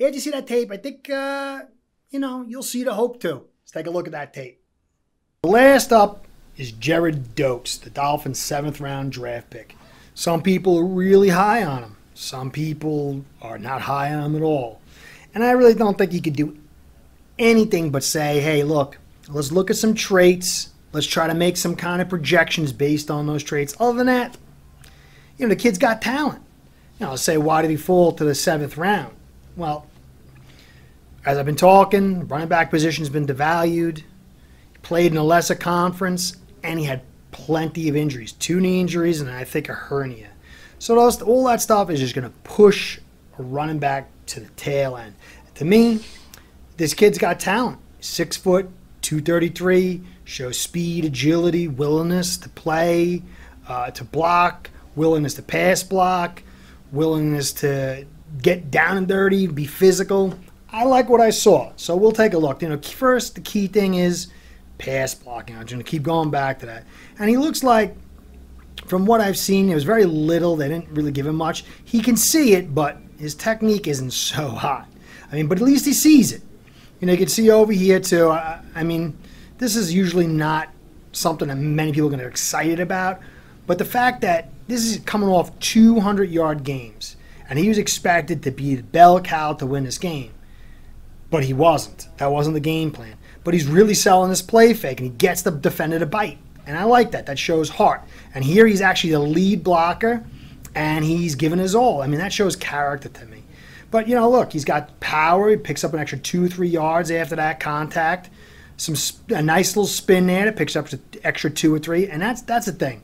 S1: after you see that tape, I think, you'll see the hope too. Let's take a look at that tape. Last up is Gerrid Doaks, the Dolphins' 7th-round draft pick. Some people are really high on him. Some people are not high on him at all. And I really don't think he could do anything but say, hey, look, let's look at some traits. Let's try to make some kind of projections based on those traits. Other than that, the kid's got talent. Say, why did he fall to the 7th round? Well, as I've been talking, running back position's been devalued. He played in a lesser conference, and he had plenty of injuries. 2 knee injuries, and I think a hernia. So all that stuff is just going to push a running back to the tail end. To me, this kid's got talent. 6 foot, 233, shows speed, agility, willingness to play, to block, willingness to pass block, willingness to get down and dirty, be physical. I like what I saw. So we'll take a look. First, the key thing is pass blocking. I'm going to keep going back to that. And he looks like, from what I've seen, it was very little. They didn't really give him much. He can see it, but his technique isn't so hot. But at least he sees it. You can see over here, too. This is usually not something that many people are going to get excited about. But the fact that this is coming off 200-yard games, and he was expected to be the bell cow to win this game. But he wasn't. That wasn't the game plan. But he's really selling this play fake, and he gets the defender to bite. And I like that. That shows heart. And here he's actually the lead blocker, and he's given his all. That shows character to me. But, look, he's got power. He picks up an extra 2-3 yards after that contact. A nice little spin there that picks up an extra 2 or 3. And that's the thing.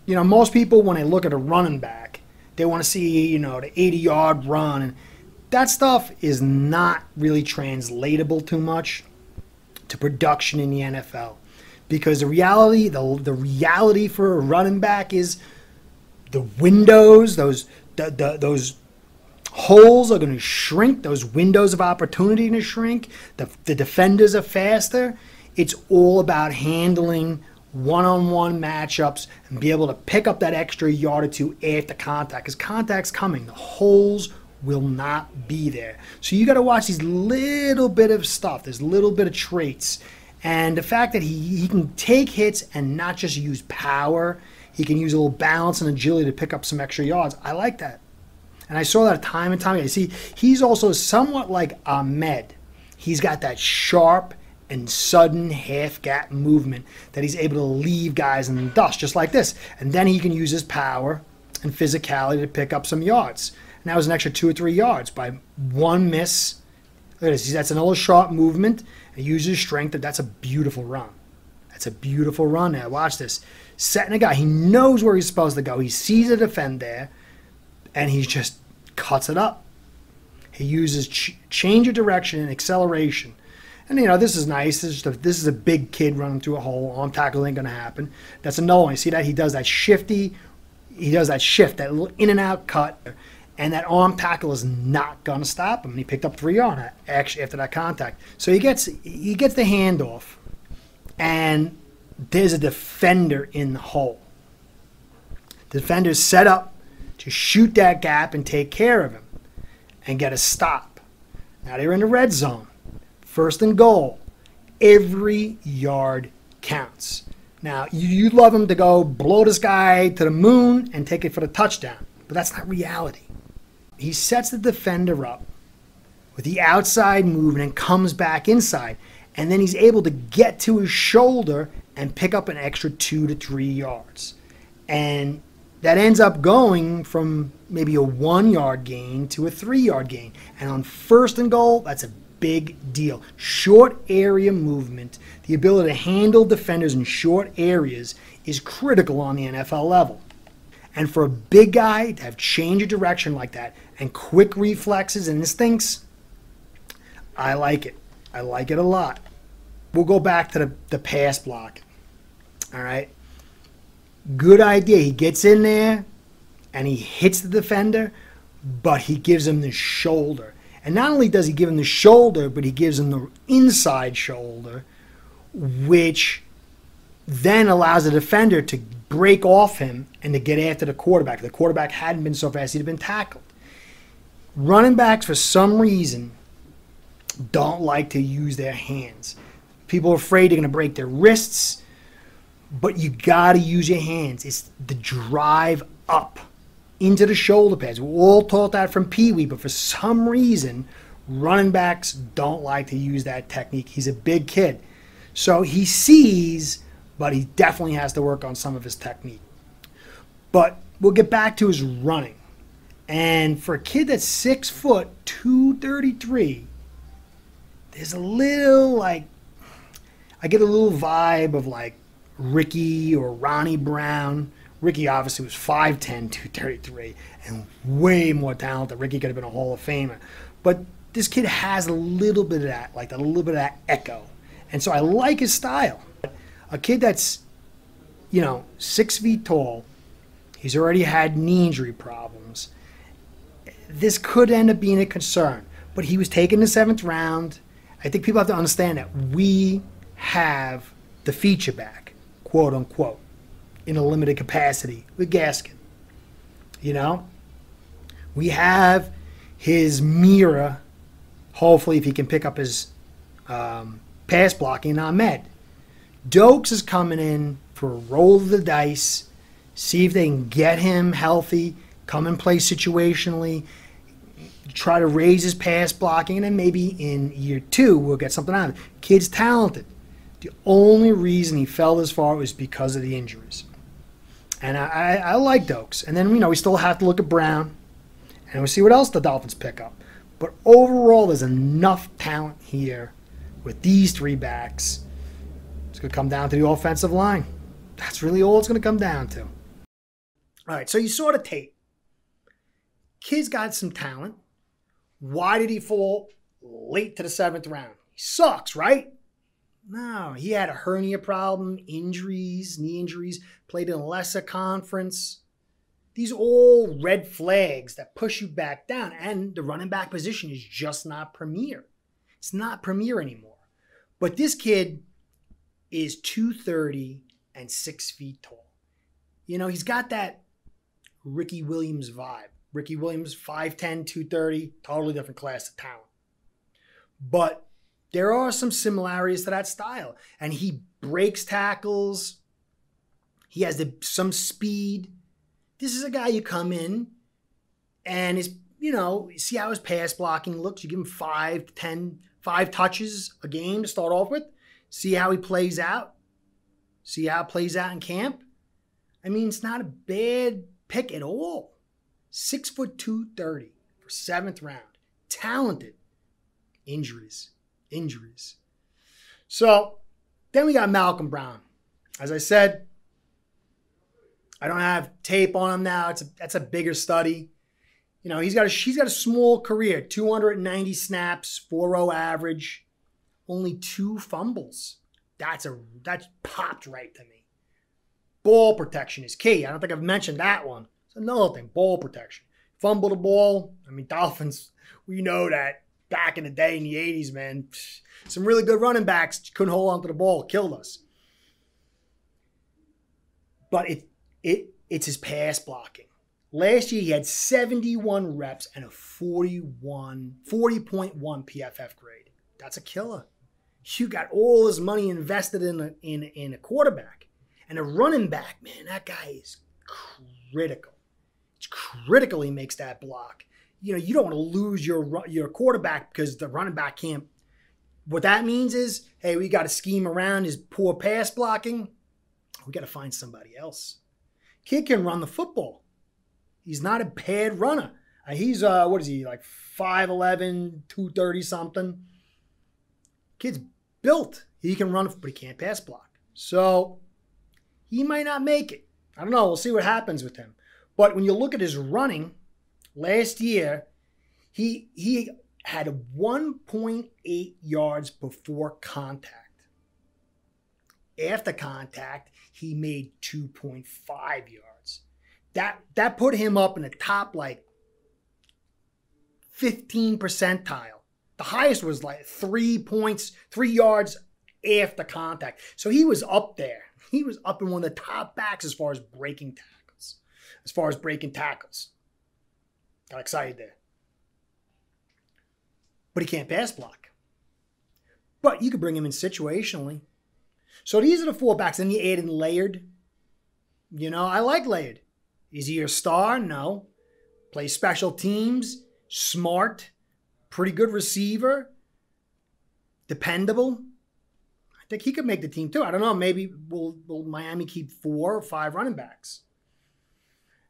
S1: Most people, when they look at a running back, they want to see, the 80-yard run. And that stuff is not really translatable too much to production in the NFL. Because the reality for a running back is the windows, those holes are going to shrink. Those windows of opportunity are going to shrink. The defenders are faster. It's all about handling one-on-one matchups and be able to pick up that extra yard or 2 after contact. Because contact's coming. The holes will not be there. So you got to watch these little bit of stuff. There's little bit of traits. And the fact that he can take hits and not just use power, he can use a little balance and agility to pick up some extra yards. I like that. And I saw that time and time again. See, he's also somewhat like Ahmed. He's got that sharp and sudden half-gap movement that he's able to leave guys in the dust, just like this. And then he can use his power and physicality to pick up some yards. And that was an extra 2 or 3 yards by one miss. Look at this. That's another sharp movement. He uses strength. That's a beautiful run. That's a beautiful run there. Watch this. Setting a guy. He knows where he's supposed to go. He sees a defender there, and he just cuts it up. He uses change of direction and acceleration. And, this is nice. This is a big kid running through a hole. Arm tackle ain't going to happen. That's a no one. You see that? He does that shift, that little in and out cut. And that arm tackle is not going to stop him. And he picked up 3 on it, actually, after that contact. So he gets the handoff. And there's a defender in the hole. The defender's set up to shoot that gap and take care of him and get a stop. Now they're in the red zone. 1st and goal. Every yard counts. Now, you'd love him to go blow this guy to the moon and take it for the touchdown. But that's not reality. He sets the defender up with the outside movement and comes back inside. And then he's able to get to his shoulder and pick up an extra 2 to 3 yards. And that ends up going from maybe a 1-yard gain to a 3-yard gain. And on 1st and goal, that's a big deal. Short area movement, the ability to handle defenders in short areas is critical on the NFL level. And for a big guy to have change of direction like that and quick reflexes and instincts, I like it. I like it a lot. We'll go back to the pass block. All right. Good idea. He gets in there and he hits the defender, but he gives him the shoulder. And not only does he give him the shoulder, but he gives him the inside shoulder, which then allows the defender to break off him and to get after the quarterback. If the quarterback hadn't been so fast, he'd have been tackled. Running backs, for some reason, don't like to use their hands. People are afraid they're going to break their wrists, but you got to use your hands. It's the drive up into the shoulder pads. We're all taught that from Pee Wee, but for some reason, running backs don't like to use that technique. He's a big kid. So he sees, but he definitely has to work on some of his technique. But we'll get back to his running. And for a kid that's 6 foot, 233, there's a little I get a little vibe of like Ricky or Ronnie Brown. Ricky obviously was 5'10", 233, and way more talented. Ricky could have been a Hall of Famer. But this kid has a little bit of that, a little bit of that echo. And so I like his style. A kid that's, 6 feet tall, he's already had knee injury problems. This could end up being a concern. But he was taken in the 7th round. I think people have to understand that we have the feature back, quote unquote, in a limited capacity with Gaskin. We have his mirror, hopefully, if he can pick up his pass blocking, Ahmed. Doakes is coming in for a roll of the dice, see if they can get him healthy, come and play situationally, try to raise his pass blocking, and then maybe in year 2 we'll get something out of it. Kid's talented. The only reason he fell this far was because of the injuries. And I like Doakes. And then, we still have to look at Brown, and we'll see what else the Dolphins pick up. But overall, there's enough talent here with these 3 backs. It's going to come down to the offensive line. That's really all it's going to come down to. All right, so you saw the tape. Kid's got some talent. Why did he fall late to the 7th round? He sucks, right? No, he had a hernia problem, injuries, knee injuries, played in a lesser conference. These are all red flags that push you back down, and the running back position is just not premier. It's not premier anymore. But this kid is 230 and 6 feet tall. He's got that Ricky Williams vibe. Ricky Williams, 5'10", 230, totally different class of talent. But there are some similarities to that style. And he breaks tackles. He has some speed. This is a guy you come in and see how his pass blocking looks. You give him 5 touches a game to start off with. See how he plays out. See how it plays out in camp. It's not a bad pick at all. 6 foot 230 for 7th round. Talented. Injuries. So then we got Malcolm Brown. As I said, I don't have tape on him now. That's a bigger study. He's got a small career, 290 snaps, 4.0 average. only 2 fumbles. That's popped right to me. Ball protection is key. I don't think I've mentioned that one. It's another thing, ball protection. Fumble the ball. I mean, Dolphins, we know that back in the day in the 80s, man, some really good running backs couldn't hold on to the ball, killed us. But it's his pass blocking. Last year, he had 71 reps and a 40.1 PFF grade. That's a killer. You got all this money invested in a quarterback. And a running back, man, that guy is critical. It's critical he makes that block. You don't want to lose your quarterback because the running back can't. What that means is, hey, we got to scheme around his poor pass blocking. We got to find somebody else. Kid can run the football. He's not a bad runner. He's, what is he, like 5'11", 230 something. Kid's built. He can run, but he can't pass block. So he might not make it. I don't know. We'll see what happens with him. But when you look at his running, last year, he had 1.8 yards before contact. After contact, he made 2.5 yards. That put him up in the top, like, 15 percentile. The highest was like 3 yards after contact. So he was up there. He was up in one of the top backs as far as breaking tackles. Got excited there. But he can't pass block. But you could bring him in situationally. So these are the 4 backs. Then you add in Laird. I like Laird. Is he a star? No. Plays special teams. Smart. Pretty good receiver. Dependable. I think he could make the team too. I don't know. Maybe will Miami keep 4 or 5 running backs?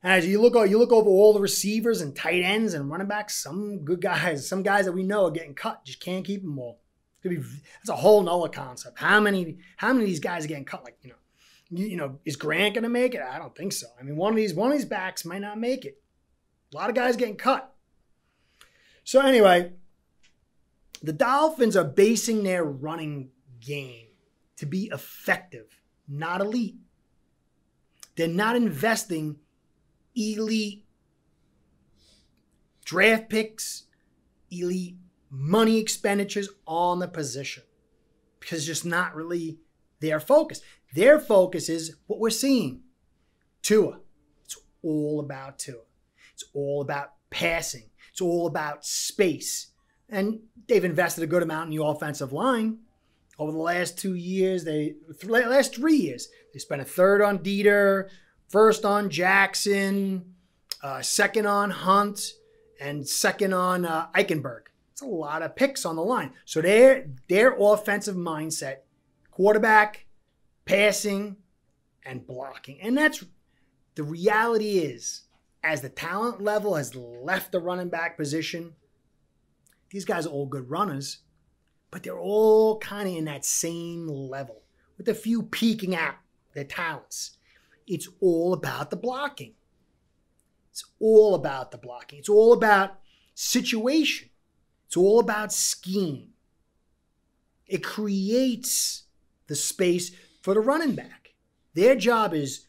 S1: And as you look over all the receivers and tight ends and running backs, some good guys, some guys that we know are getting cut. Just can't keep them all. That's a whole nother concept. How many of these guys are getting cut? Like, is Grant going to make it? I don't think so. I mean, one of these backs might not make it. A lot of guys getting cut. So anyway, the Dolphins are basing their running game to be effective, not elite. They're not investing elite draft picks, elite money expenditures on the position because it's just not really their focus. Their focus is what we're seeing. Tua. It's all about Tua. It's all about passing. It's all about space. And they've invested a good amount in the offensive line. Over the last 2 years, last 3 years, they spent a third on Dieter, first on Jackson, second on Hunt, and second on Eichenberg. It's a lot of picks on the line. So their offensive mindset, quarterback, passing, and blocking. And that's the reality is, as the talent level has left the running back position, these guys are all good runners, but they're all kind of in that same level with a few peeking out their talents. It's all about the blocking. It's all about the blocking. It's all about situation. It's all about scheme. It creates the space for the running back. Their job is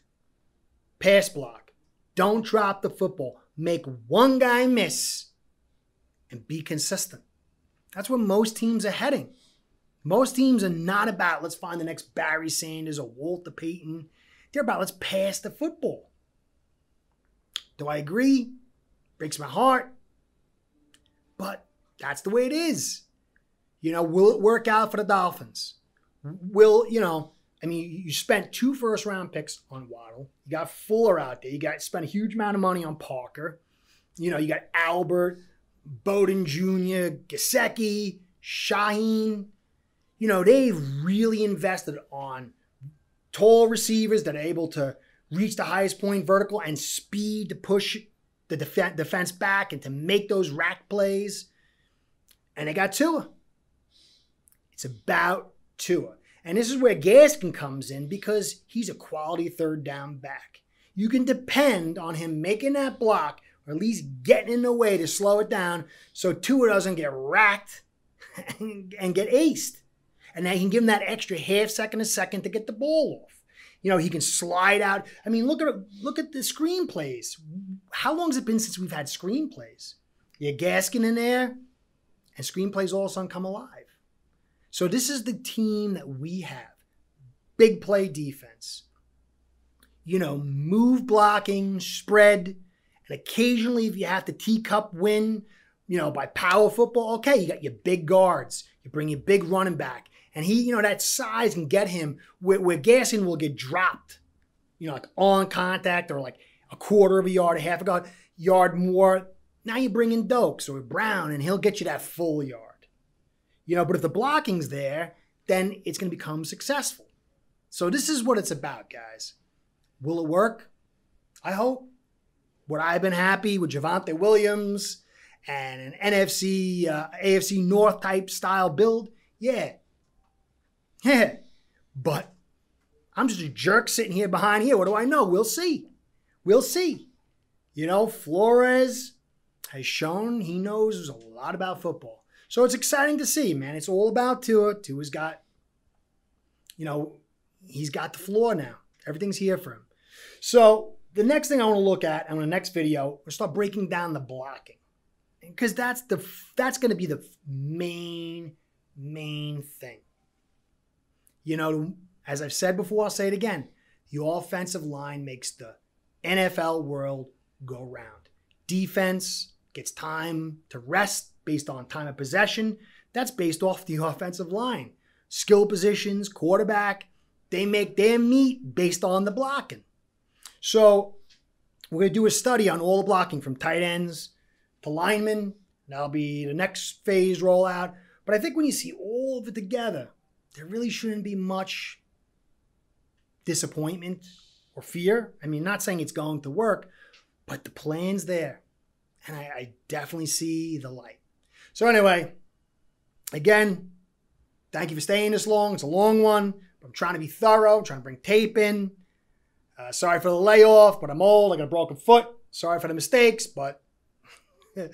S1: pass block. Don't drop the football. Make one guy miss and be consistent. That's where most teams are heading. Most teams are not about let's find the next Barry Sanders or Walter Payton. They're about let's pass the football. Do I agree? Breaks my heart. But that's the way it is. Will it work out for the Dolphins? You spent 2 first-round picks on Waddle. You got Fuller out there. You spent a huge amount of money on Parker. You got Albert, Bowden Jr., Gesicki, Shaheen. They've really invested on tall receivers that are able to reach the highest point vertical and speed to push the defense back and to make those rack plays. And they got Tua. It's about Tua. And this is where Gaskin comes in because he's a quality third down back. You can depend on him making that block or at least getting in the way to slow it down so Tua doesn't get racked and get aced. And now he can give him that extra half second, a second to get the ball off. You know, he can slide out. I mean, look at the screenplays. How long has it been since we've had screenplays? You have Gaskin in there, and screenplays all of a sudden come alive. So this is the team that we have. Big play defense. You know, move blocking, spread, and occasionally if you have to teacup win, you know, by power football, okay, you got your big guards. You bring your big running back. And he, you know, that size can get him where Gaskin will get dropped, you know, like on contact or like a quarter of a yard, a half a yard more. Now you bring in Doakes or Brown and he'll get you that full yard. You know, but if the blocking's there, then it's going to become successful. So this is what it's about, guys. Will it work? I hope. Would I have been happy with Javonte Williams and an AFC North type style build? Yeah. Yeah. But I'm just a jerk sitting here behind here. What do I know? We'll see. We'll see. You know, Flores has shown he knows a lot about football. So it's exciting to see, man. It's all about Tua. Tua's got, you know, he's got the floor now. Everything's here for him. So the next thing I want to look at on the next video, we'll start breaking down the blocking. Because that's going to be the main thing. You know, as I've said before, I'll say it again. The offensive line makes the NFL world go round. Defense gets time to rest based on time of possession. That's based off the offensive line. Skill positions, quarterback, they make their meat based on the blocking. So we're going to do a study on all the blocking from tight ends to linemen. That'll be the next phase rollout. But I think when you see all of it together, there really shouldn't be much disappointment or fear. I mean, not saying it's going to work, but the plan's there. And I definitely see the light. So anyway, again, thank you for staying this long. It's a long one, but I'm trying to be thorough, trying to bring tape in. Sorry for the layoff, but I'm old. I got a broken foot. Sorry for the mistakes, but I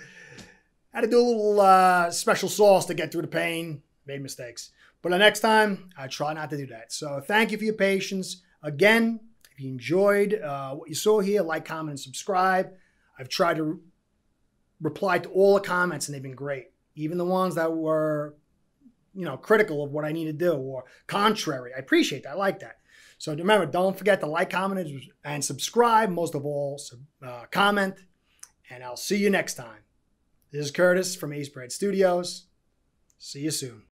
S1: had to do a little special sauce to get through the pain. Made mistakes. But the next time, I try not to do that. So thank you for your patience. Again, if you enjoyed what you saw here, like, comment, and subscribe. I've tried to reply to all the comments, and they've been great. Even the ones that were, you know, critical of what I need to do or contrary. I appreciate that. I like that. So remember, don't forget to like, comment, and subscribe. Most of all, comment. And I'll see you next time. This is Curtis from Ace Bread Studios. See you soon.